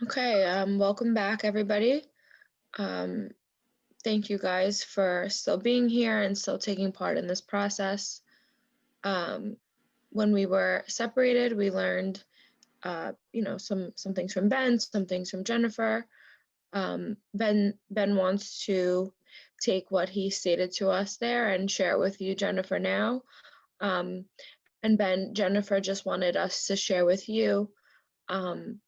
Okay, welcome back, everybody. Um, Thank you guys for still being here and still taking part in this process. Um, when we were separated, we learned, some things from Ben, some things from Jennifer. Ben wants to take what he stated to us there and share it with you, Jennifer, now. Um, and Ben, Jennifer just wanted us to share with you. Um,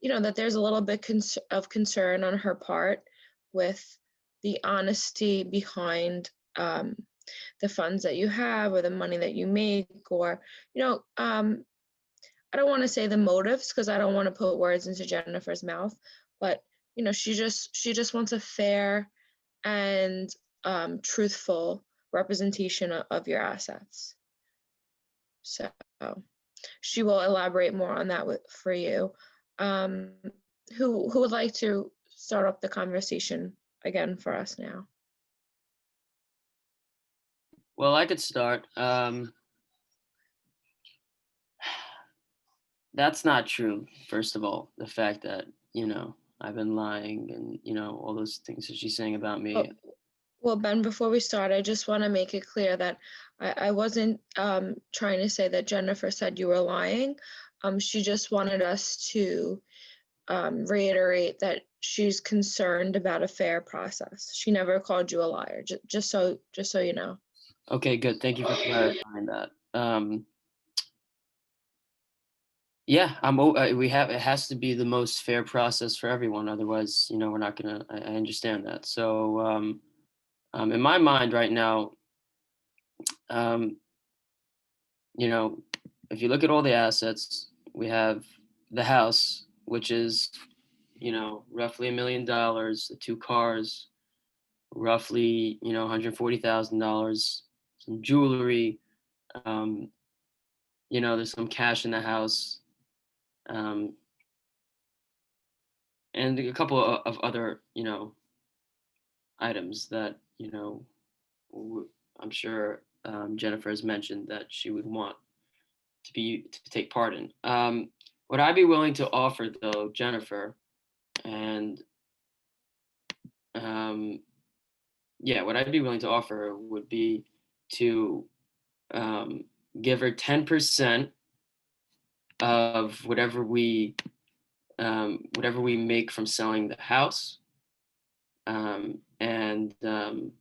that there's a little bit of concern on her part with the honesty behind the funds that you have or the money that you make, or I don't want to say the motives because I don't want to put words into Jennifer's mouth, but she just wants a fair and truthful representation of your assets. So she will elaborate more on that for you. Um, who would like to start up the conversation again for us now? Well, I could start. That's not true. First of all, the fact that I've been lying and all those things that she's saying about Oh, me. well, Ben, before we start, I just want to make it clear that I wasn't trying to say that Jennifer said you were lying. She just wanted us to reiterate that she's concerned about a fair process. She never called you a liar. Just so you know. Okay, good. Thank you for clarifying that. Yeah, we have it has to be the most fair process for everyone. Otherwise, we're not gonna. I understand that. So, in my mind right now, um, you know, if you look at all the assets, we have the house, which is, roughly $1 million, the two cars, roughly, $140,000, some jewelry, um, there's some cash in the house, um, and a couple of other, items that, I'm sure Jennifer has mentioned that she would want to take part in. Would I be willing to offer though, Jennifer, and um, yeah, what I'd be willing to offer would be to um, give her 10% of whatever we make from selling the house, and 10%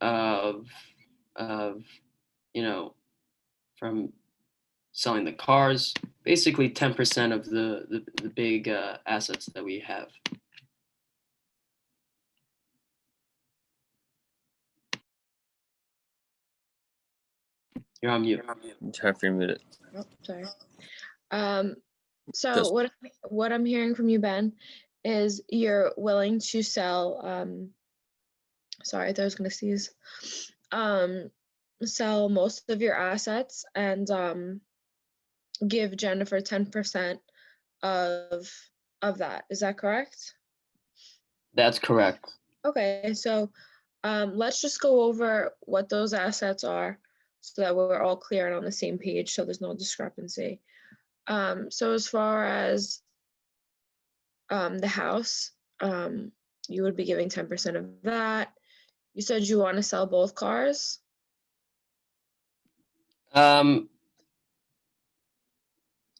of from selling the cars. Basically, 10% of the big assets that we have. You're on mute. Jennifer, you're muted. Oh, sorry. Um, so Just what I'm hearing from you, Ben, is you're willing to sell. Sorry, I thought I was gonna sneeze. Um, Sell most of your assets and give Jennifer 10% of that. Is that correct? That's correct. Okay, so let's just go over what those assets are so that we're all clear and on the same page so there's no discrepancy. So as far as the house, um, you would be giving 10% of that. You said you want to sell both cars. Um,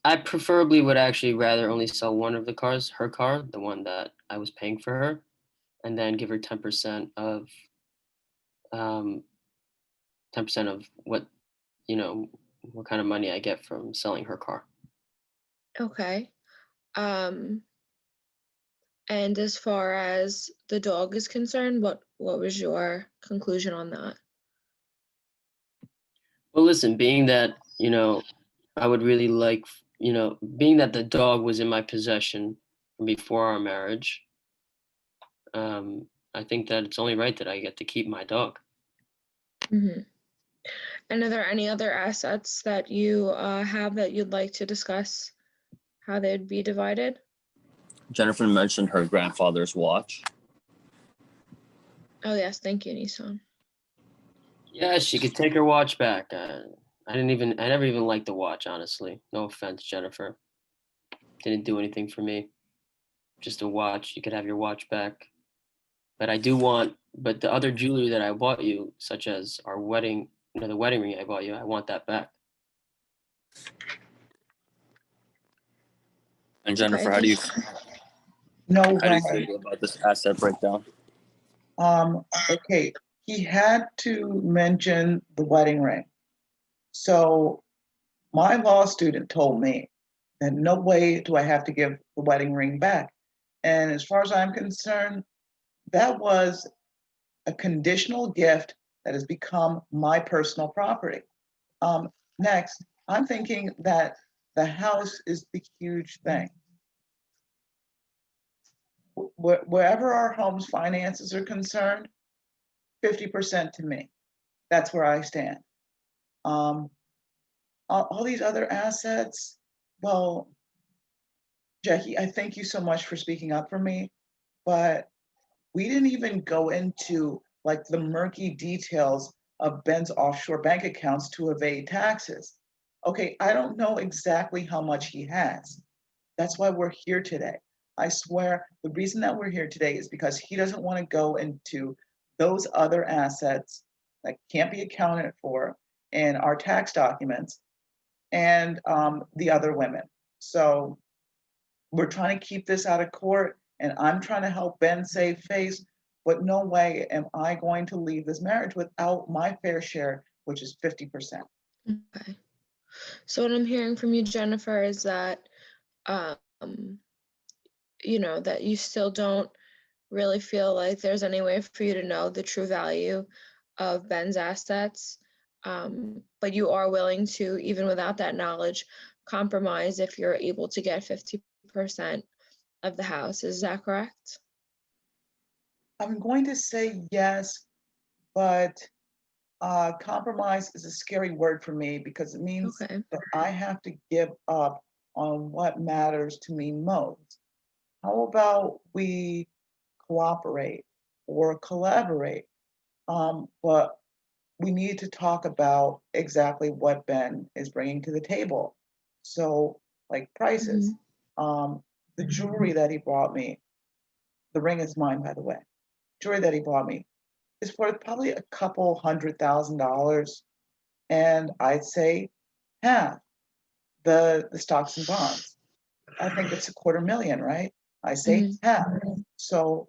I preferably would actually rather only sell one of the cars, her car, the one that I was paying for her, and then give her um, 10% of you know, what kind of money I get from selling her car. Okay. Um, and as far as the dog is concerned, what was your conclusion on that? Well, listen, being that, I would really like, being that the dog was in my possession from before our marriage, I think that it's only right that I get to keep my dog. Mm-hmm. And are there any other assets that you have that you'd like to discuss how they'd be divided? Jennifer mentioned her grandfather's watch. Oh yes, thank you, Nissan. Yeah, she could take her watch back. I never even liked the watch, honestly. No offense, Jennifer. didn't do anything for me. Just a watch. You could have your watch back. But I do want, but the other jewelry that I bought you, such as our wedding, the wedding ring I bought you, I want that back. And Okay, Jennifer, how do you No how do you way. feel about this asset breakdown? Okay, he had to mention the wedding ring. So my law student told me that no way do I have to give the wedding ring back. And as far as I'm concerned, that was a conditional gift that has become my personal property. Next, I'm thinking that the house is the huge thing. Wherever our home's finances are concerned, 50% to me. That's where I stand. All these other assets, well, Jackie, I thank you so much for speaking up for me, but we didn't even go into like the murky details of Ben's offshore bank accounts to evade taxes. Okay, I don't know exactly how much he has. That's why we're here today. I swear the reason that we're here today is because he doesn't want to go into those other assets that can't be accounted for in our tax documents and the other women. So we're trying to keep this out of court, and I'm trying to help Ben save face, but no way am I going to leave this marriage without my fair share, which is 50%. Okay. So what I'm hearing from you, Jennifer, is that, um, that you still don't really feel like there's any way for you to know the true value of Ben's assets. But you are willing to, even without that knowledge, compromise if you're able to get 50% of the house. Is that correct? I'm going to say yes, but compromise is a scary word for me because it means Okay. that I have to give up on what matters to me most. How about we cooperate or collaborate? But we need to talk about exactly what Ben is bringing to the table. So, like prices, the jewelry that he brought me, the ring is mine, by the way. Jewelry that he bought me is worth probably a couple $100,000, and I'd say half the stocks and bonds. I think it's $250,000, right? I say Mhm. half. So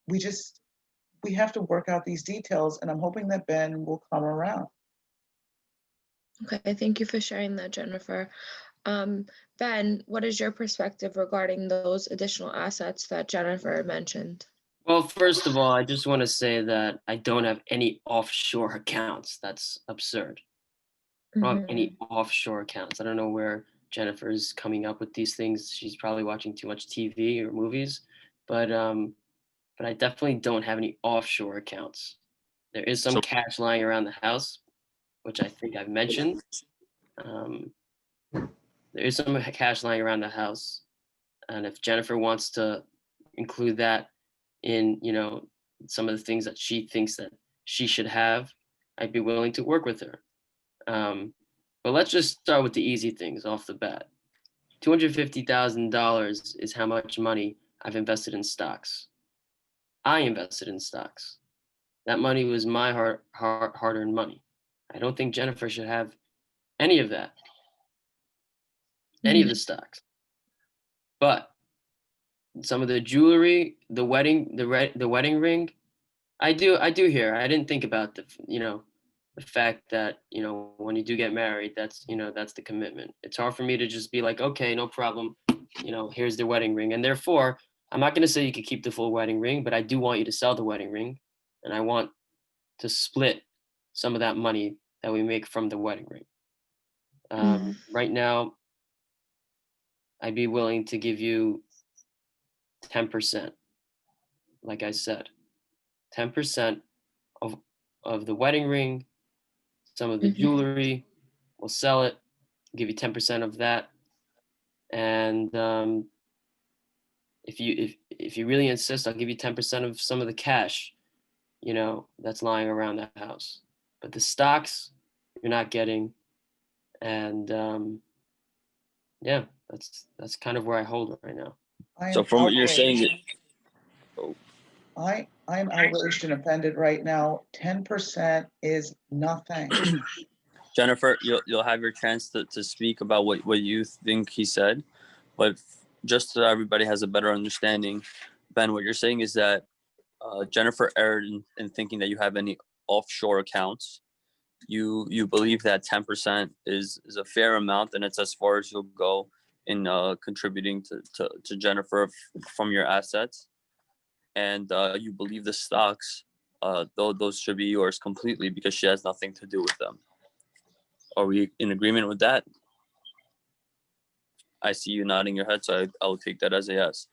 we just we have to work out these details, and I'm hoping that Ben will come around. Okay, thank you for sharing that, Jennifer. Ben, what is your perspective regarding those additional assets that Jennifer mentioned? Well, first of all, I just want to say that I don't have any offshore accounts. That's absurd. I don't have any offshore accounts. I don't know where Jennifer's coming up with these things. She's probably watching too much TV or movies, but I definitely don't have any offshore accounts. There is some So cash lying around the house, which I think I've mentioned. Um, there is some cash lying around the house, and if Jennifer wants to include that in, some of the things that she thinks that she should have, I'd be willing to work with her. But let's just start with the easy things off the bat. $250,000 is how much money I've invested in stocks. I invested in stocks. That money was my hard-earned money. I don't think Jennifer should have any of that, any of the stocks. But some of the jewelry, the wedding ring, I do hear. I didn't think about the fact that, when you do get married, that's the commitment. It's hard for me to just be like, okay, no problem. Here's the wedding ring. And therefore, I'm not going to say you could keep the full wedding ring, but I do want you to sell the wedding ring. And I want to split some of that money that we make from the wedding ring. Right now, I'd be willing to give you 10%. Like I said, 10% of the wedding ring, some of the jewelry, we'll sell it, give you 10% of that. And if you really insist, I'll give you 10% of some of the cash, that's lying around the house. But the stocks, you're not getting. And yeah, That's kind of where I hold it right now. I So am from what you're saying, outraged. I'm outraged and offended right now. 10% is nothing. Jennifer, you'll have your chance to speak about what you think he said, but just so everybody has a better understanding, Ben, what you're saying is that Jennifer erred in thinking that you have any offshore accounts. You believe that 10% is a fair amount, and it's as far as you'll go in contributing to Jennifer from your assets, and you believe the stocks, though those should be yours completely because she has nothing to do with them. Are we in agreement with that? I see you nodding your head, so I'll take that as a yes.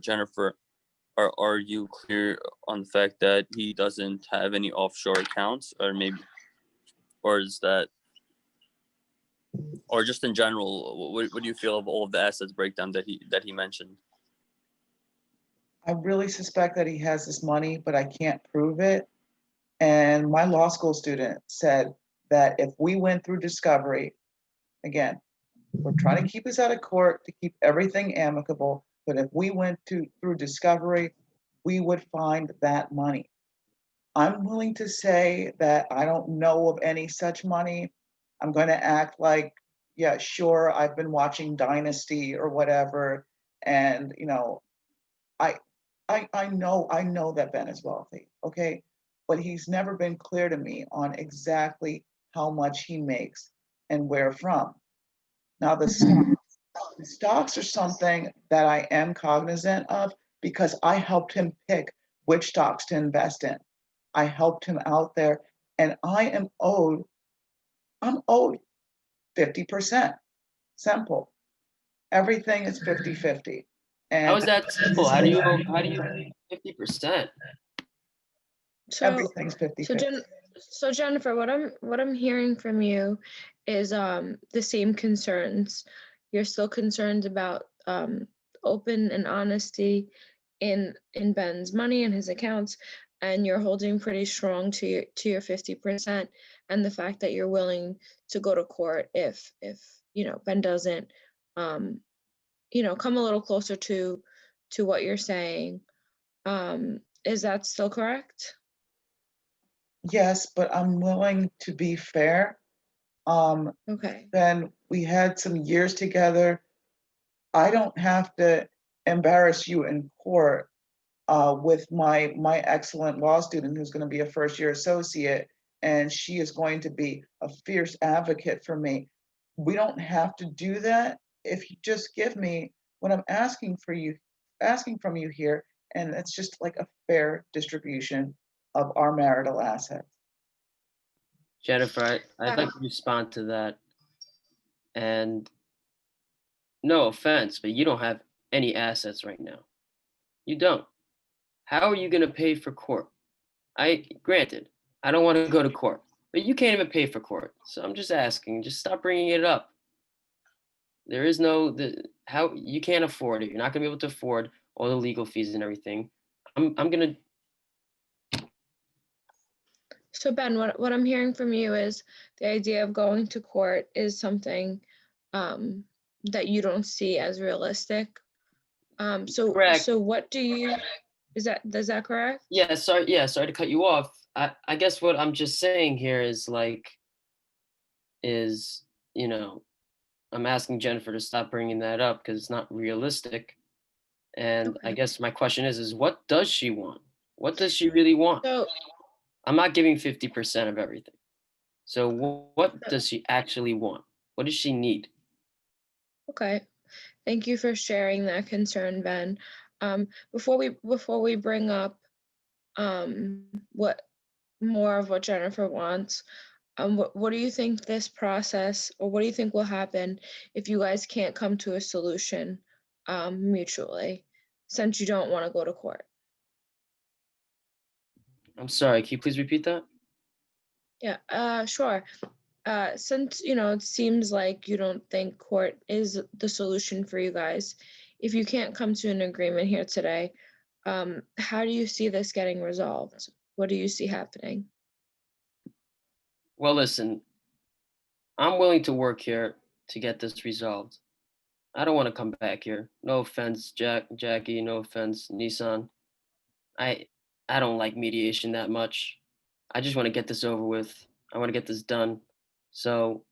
Jennifer, are you clear on the fact that he doesn't have any offshore accounts, or maybe, or is that, or just in general, what do you feel of all of the assets breakdown that he mentioned? I really suspect that he has this money, but I can't prove it. And my law school student said that if we went through discovery, again, we're trying to keep us out of court to keep everything amicable, but if we went through discovery, we would find that money. I'm willing to say that I don't know of any such money. I'm going to act like, yeah, sure, I've been watching Dynasty or whatever, and I I know that Ben is wealthy, okay? But he's never been clear to me on exactly how much he makes and where from. Now, the stocks are something that I am cognizant of because I helped him pick which stocks to invest in. I helped him out there, and I'm owed 50%. Simple. Everything is 50-50. How And is that simple? How do you 50%? So, everything's 50-50. so Jennifer, what I'm hearing from you is the same concerns. You're still concerned about open and honesty in Ben's money and his accounts, and you're holding pretty strong to your 50%, and the fact that you're willing to go to court if Ben doesn't come a little closer to what you're saying. Is that still correct? Yes, but I'm willing to be fair. Okay. Ben, we had some years together. I don't have to embarrass you in court with my excellent law student who's going to be a first year associate, and she is going to be a fierce advocate for me. We don't have to do that if you just give me what I'm asking from you here, and it's just like a fair distribution of our marital assets. Jennifer, I'd like to respond to that. And no offense, but you don't have any assets right now. You don't. How are you going to pay for court? Granted, I don't want to go to court, but you can't even pay for court. So I'm just asking, just stop bringing it up. There is how you can't afford it. You're not going to be able to afford all the legal fees and everything. I'm going to. So Ben, what I'm hearing from you is the idea of going to court is something that you don't see as realistic. Correct. So what do you is that correct? Yeah, sorry to cut you off. I guess what I'm just saying here is I'm asking Jennifer to stop bringing that up because it's not realistic. And I Okay. guess my question is what does she want? What does she really want? So I'm not giving 50% of everything. So what does she actually want? What does she need? okay. Thank you for sharing that concern, Ben. Before we bring up what more of what Jennifer wants, what do you think this process, or what do you think will happen if you guys can't come to a solution mutually, since you don't want to go to court? I'm sorry, can you please repeat that? Yeah, sure. Since it seems like you don't think court is the solution for you guys, if you can't come to an agreement here today, how do you see this getting resolved? What do you see happening? Well, listen, I'm willing to work here to get this resolved. I don't want to come back here. No offense, Jackie. No offense, Nissan. I I don't like mediation that much. I just want to get this over with. I want to get this done. So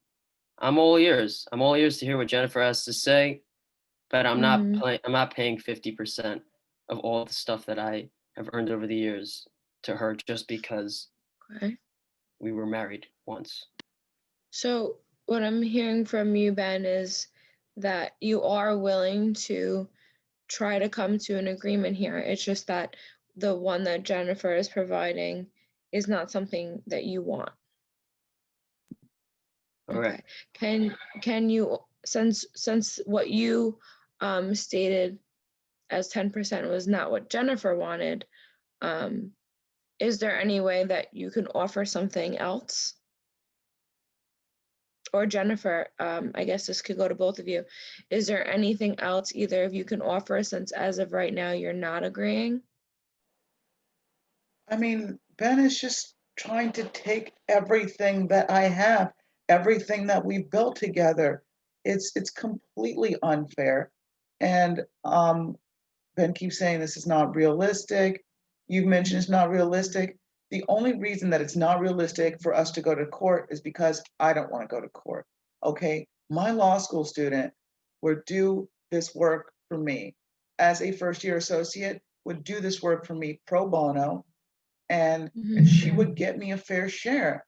I'm all ears. I'm all ears to hear what Jennifer has to say, but Mhm. I'm not paying 50% of all the stuff that I have earned over the years to her just because Okay. we were married once. So what I'm hearing from you, Ben, is that you are willing to try to come to an agreement here. It's just that the one that Jennifer is providing is not something that you want. Correct. Okay. Can you, since what you stated as 10% was not what Jennifer wanted, um, is there any way that you can offer something else? Or Jennifer, I guess this could go to both of you. Is there anything else either of you can offer, since as of right now you're not agreeing? I mean, Ben is just trying to take everything that I have, everything that we built together. It's completely unfair. And Ben keeps saying this is not realistic. You've mentioned it's not realistic. The only reason that it's not realistic for us to go to court is because I don't want to go to court. Okay. My law school student would do this work for me as a first year associate, would do this work for me pro bono, and she would get me a fair share.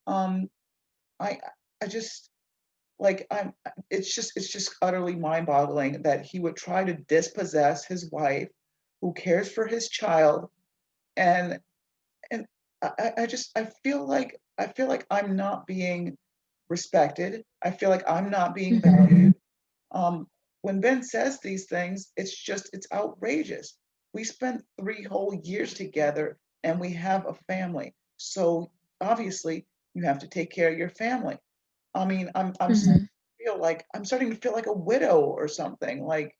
Um, I I just like I'm it's just utterly mind-boggling that he would try to dispossess his wife who cares for his child, and and I feel like I'm not being respected. I feel like I'm not being valued. Um, when Ben says these things, it's outrageous. We spent 3 whole years together and we have a family. So obviously you have to take care of your family. I mean, Mhm. I'm starting to feel like a widow or something, like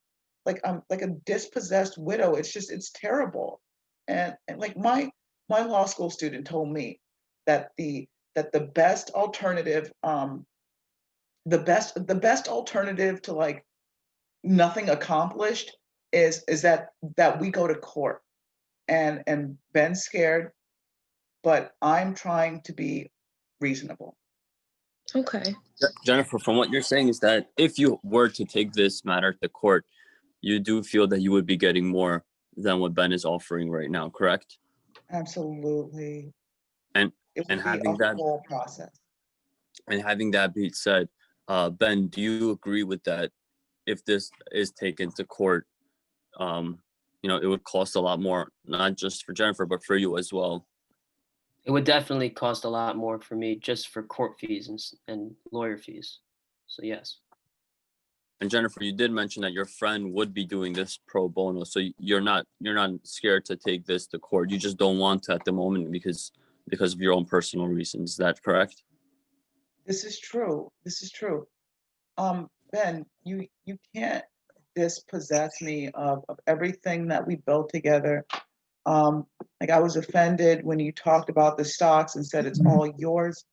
I'm like a dispossessed widow. It's terrible. And like my law school student told me that the best alternative, the best alternative to like nothing accomplished is that we go to court. And Ben's scared, but I'm trying to be reasonable. Okay. Jennifer, from what you're saying is that if you were to take this matter to court, you do feel that you would be getting more than what Ben is offering right now, correct? Absolutely. And It and would be a having that whole process. and having that being said, Ben, do you agree with that? If this is taken to court, um, it would cost a lot more, not just for Jennifer, but for you as well. It would definitely cost a lot more for me just for court fees and lawyer fees. So yes. And Jennifer, you did mention that your friend would be doing this pro bono, so you're not scared to take this to court. You just don't want to at the moment because of your own personal reasons. Is that correct? This is true. This is true. Ben, you can't dispossess me of everything that we built together. Like I was offended when you talked about the stocks and said it's all yours.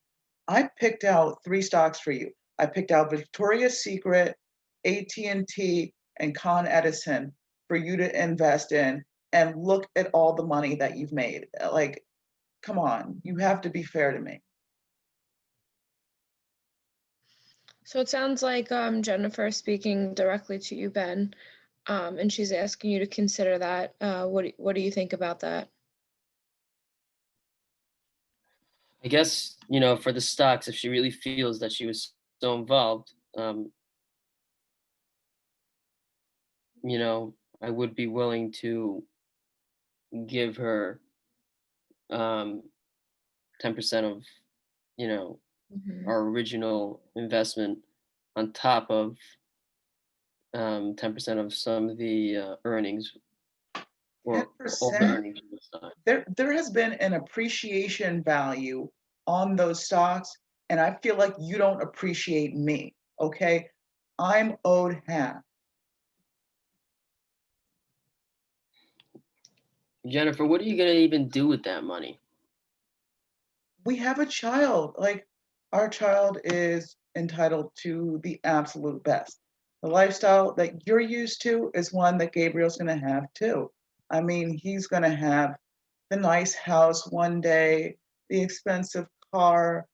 I picked out 3 stocks for you. I picked out Victoria's Secret, AT&T, and Con Edison for you to invest in. And look at all the money that you've made. Like, come on, you have to be fair to me. So it sounds like Jennifer is speaking directly to you, Ben, and she's asking you to consider that. What do you think about that? I guess, for the stocks, if she really feels that she was so involved, I would be willing to give her 10% of, you know, Mhm. our original investment on top of 10% of some of the earnings or all the 10%, earnings from the stock. there has been an appreciation value on those stocks, and I feel like you don't appreciate me. Okay, I'm owed half. Jennifer, what are you gonna even do with that money? We have a child. Like our child is entitled to the absolute best. The lifestyle that you're used to is one that Gabriel's going to have too. I mean, he's going to have the nice house one day, the expensive car,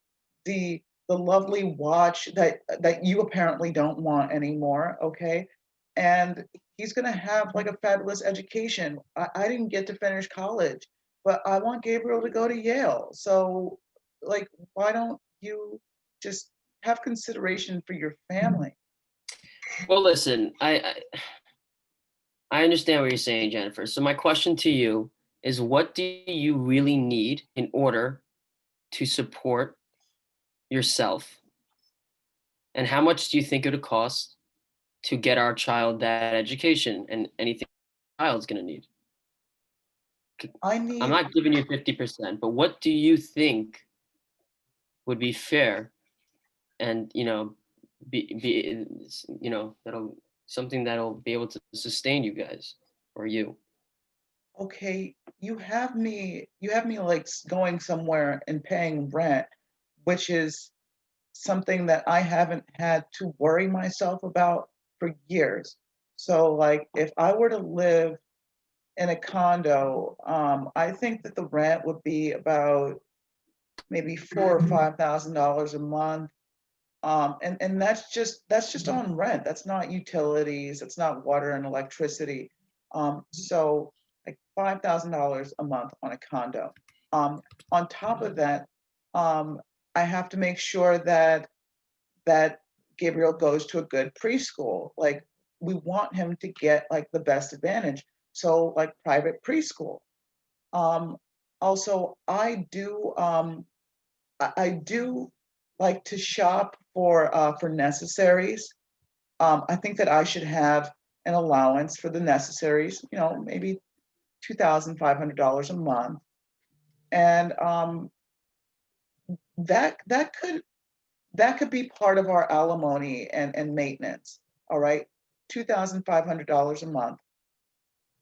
the lovely watch that you apparently don't want anymore, okay? And he's going to have like a fabulous education. I didn't get to finish college, but I want Gabriel to go to Yale. So, like, why don't you just have consideration for your family? Well, listen, I understand what you're saying, Jennifer. So my question to you is, what do you really need in order to support yourself? And how much do you think it would cost to get our child that education and anything the child's going to need? I I'm need, not giving you 50%, but what do you think would be fair and, be that'll something that'll be able to sustain you guys or you? okay, you have me like going somewhere and paying rent, which is something that I haven't had to worry myself about for years. So like if I were to live in a condo, I think that the rent would be about maybe $4 or $5,000 a month. And that's just on rent. That's not utilities. That's not water and electricity. So like $5,000 a month on a condo. On top of that, um, I have to make sure that Gabriel goes to a good preschool. Like we want him to get like the best advantage. So like private preschool. Um, Also, I do like to shop for necessaries. I think that I should have an allowance for the necessaries. Maybe $2,500 a month, and that that could that could be part of our alimony and maintenance. All right, $2,500 a month,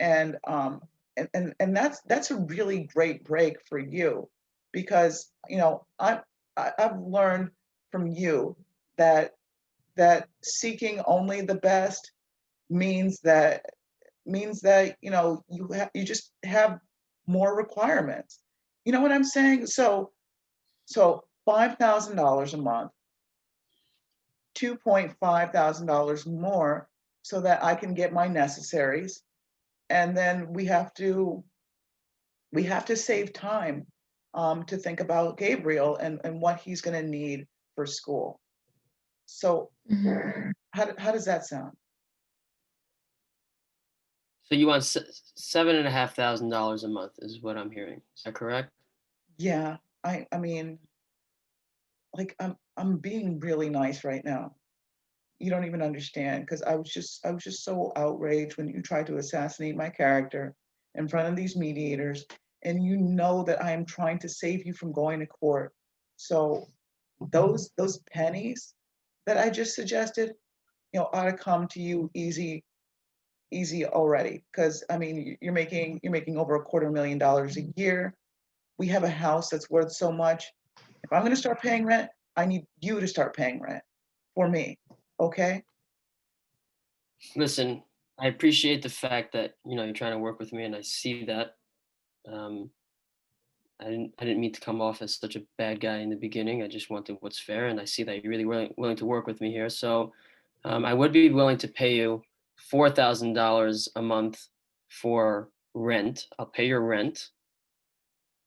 and that's a really great break for you, because I've learned from you that seeking only the best means that you just have more requirements. You know what I'm saying? So $5,000 a month, $2,500 more, so that I can get my necessaries, and then we have to save time to think about Gabriel and what he's going to need for school. So Mhm. how does that sound? So you want $7,500 a month is what I'm hearing. Is that correct? Yeah, I mean, like I'm being really nice right now. You don't even understand, because I was just so outraged when you tried to assassinate my character in front of these mediators, and you know that I am trying to save you from going to court. So those pennies that I just suggested, ought to come to you easy already. Because I mean, you're making over $250,000 a year. We have a house that's worth so much. If I'm going to start paying rent, I need you to start paying rent for me. Okay? Listen, I appreciate the fact that you're trying to work with me, and I see that. Um, I didn't mean to come off as such a bad guy in the beginning. I just wanted what's fair, and I see that you're really willing to work with me here. So I would be willing to pay you $4,000 a month for rent. I'll pay your rent,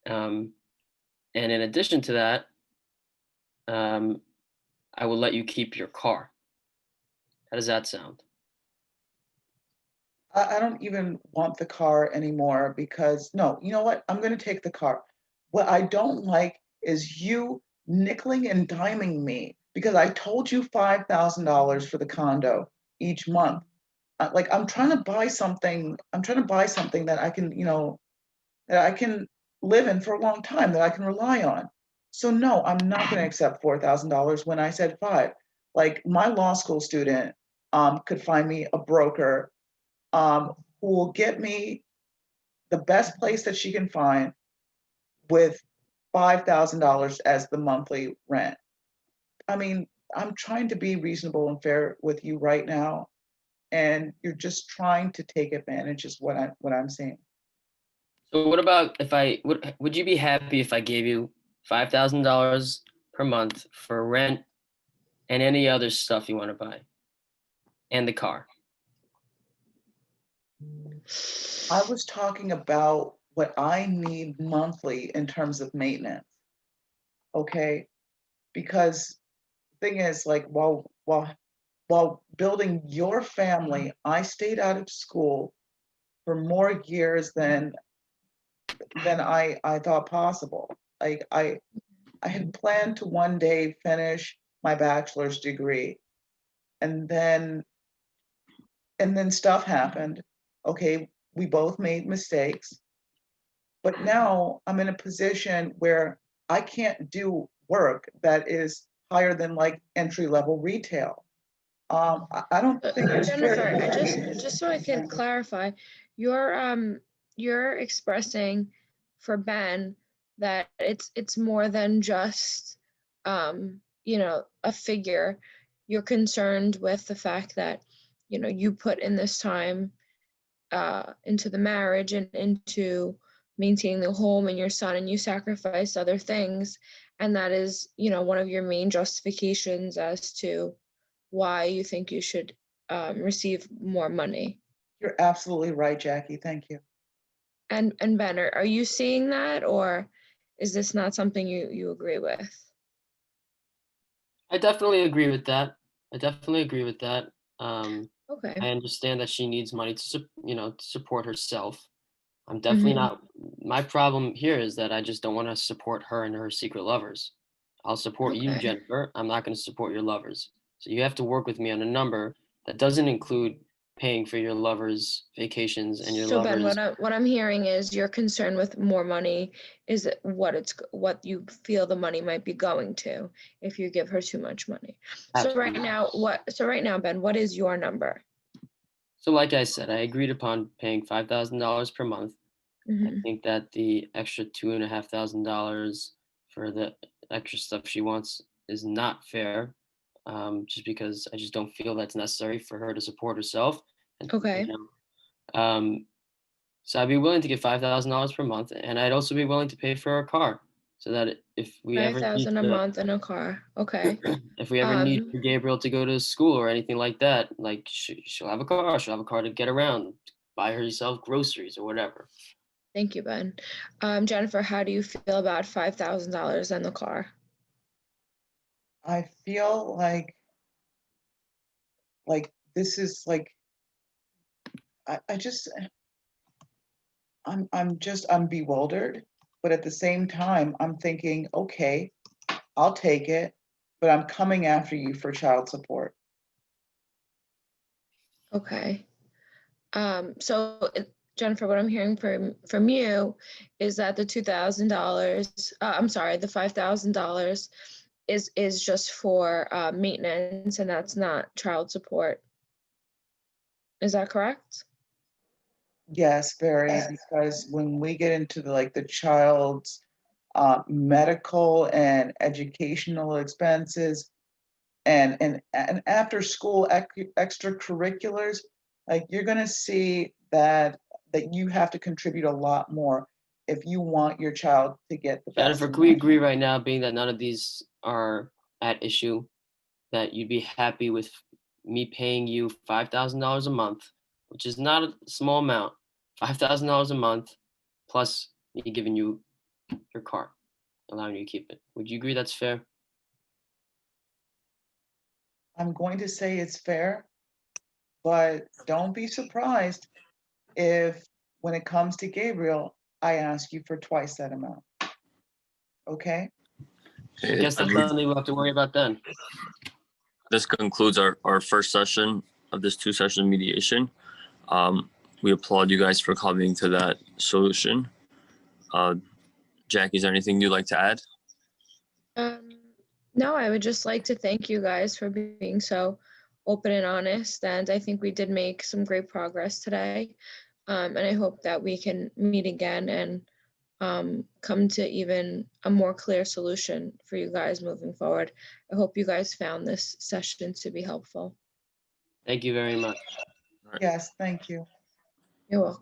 um, and in addition to that, um, I will let you keep your car. How does that sound? I don't even want the car anymore, because no, you know what? I'm going to take the car. What I don't like is you nickeling and diming me, because I told you $5,000 for the condo each month. Like I'm trying to buy something. I'm trying to buy something that I can live in for a long time, that I can rely on. So no, I'm not going to accept $4,000 when I said five. Like my law school student could find me a broker who will get me the best place that she can find with $5,000 as the monthly rent. I mean, I'm trying to be reasonable and fair with you right now. and you're just trying to take advantage is what I'm saying. So what about if would you be happy if I gave you $5,000 per month for rent and any other stuff you want to buy and the car? I was talking about what I need monthly in terms of maintenance. Okay, because thing is, like, while building your family, I stayed out of school for more years than I thought possible. Like I had planned to one day finish my bachelor's degree, and then stuff happened. Okay, we both made mistakes, but now I'm in a position where I can't do work that is higher than like entry level retail. I don't think it's Jennifer, fair. just so I can clarify, you're expressing for Ben that it's more than just you know, a figure. You're concerned with the fact that, you know, you put in this time into the marriage and into maintaining the home and your son, and you sacrificed other things, and that is, you know, one of your main justifications as to why you think you should receive more money. You're absolutely right, Jackie. Thank you. And Ben, are you seeing that, or is this not something you agree with? I definitely agree with that. I definitely agree with that. Okay. I understand that she needs money to support herself. I'm definitely not. My problem here is that I just don't want to support her and her secret lovers. I'll support you, Okay. Jennifer. I'm not going to support your lovers. So you have to work with me on a number that doesn't include paying for your lovers' vacations and your So Ben, lovers. what I'm hearing is your concern with more money is what you feel the money might be going to if you give her too much money. So right Absolutely. now, Ben, what is your number? So like I said, I agreed upon paying $5,000 per month. I Mm-hmm. think that the extra $2,500 for the extra stuff she wants is not fair, just because I just don't feel that's necessary for her to support herself. And, Okay. so I'd be willing to give $5,000 per month, and I'd also be willing to pay for a car, so that if we ever need 5,000 a to, month in a car. Okay. if we ever need Um, for Gabriel to go to school or anything like that, like she'll have a car, she'll have a car to get around, buy herself groceries or whatever. Thank you, Ben. Jennifer, how do you feel about $5,000 in the car? I feel like this is like I just I'm bewildered, but at the same time I'm thinking, okay, I'll take it, but I'm coming after you for child support. Okay. Jennifer, what I'm hearing from you is that the $2,000, I'm sorry, the $5,000 is just for maintenance, and that's not child support. Is that correct? Yes, very, because when we get into the child's medical and educational expenses and after school extracurriculars, like you're gonna see that you have to contribute a lot more if you want your child to get the best Jennifer, in can we life. agree right now, being that none of these are at issue, that you'd be happy with me paying you $5,000 a month, which is not a small amount, $5,000 a month, plus me giving you your car, allowing you to keep it. Would you agree that's fair? I'm going to say it's fair, but don't be surprised if when it comes to Gabriel, I ask you for twice that amount. Okay? I guess that's something we'll have to worry about then. This concludes our first session of this two-session mediation. We applaud you guys for coming to that solution. Jackie, is there anything you'd like to add? No, I would just like to thank you guys for being so open and honest, and I think we did make some great progress today. And I hope that we can meet again and come to even a more clear solution for you guys moving forward. I hope you guys found this session to be helpful. Thank you very much. Yes, thank you. You're welcome.